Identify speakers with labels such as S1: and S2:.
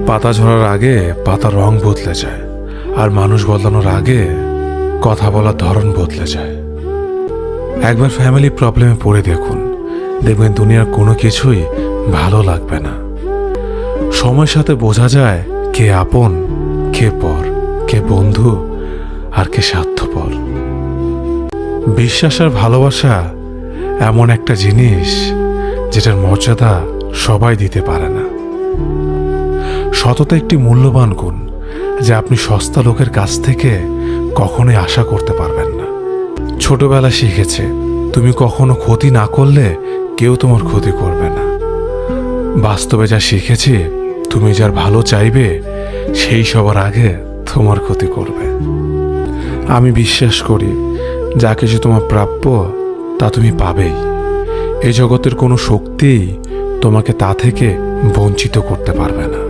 S1: পাতা ঝরার আগে পাতার রং বদলে যায়, আর মানুষ বদলানোর আগে কথা বলার ধরন বদলে যায়। একবার ফ্যামিলি প্রবলেমে পড়ে দেখুন, দেখবেন দুনিয়ার কোনো কিছুই ভালো লাগবে না। সময়ের সাথে বোঝা যায় কে আপন, কে পর, কে বন্ধু, আর কে স্বার্থপর। বিশ্বাস আর ভালোবাসা এমন একটা জিনিস যেটার মর্যাদা সবাই দিতে পারে না। সততা একটি মূল্যবান গুণ, যা আপনি সস্তা লোকের কাছ থেকে কখনোই আশা করতে পারবেন না। ছোটবেলা শিখেছে, তুমি কখনো ক্ষতি না করলে কেউ তোমার ক্ষতি করবে না। বাস্তবে যা শিখেছি, তুমি যার ভালো চাইবে সেই সবার আগে তোমার ক্ষতি করবে। আমি বিশ্বাস করি, যা কিছু তোমার প্রাপ্য তা তুমি পাবেই। এই জগতের কোনো শক্তিই তোমাকে তা থেকে বঞ্চিত করতে পারবে না।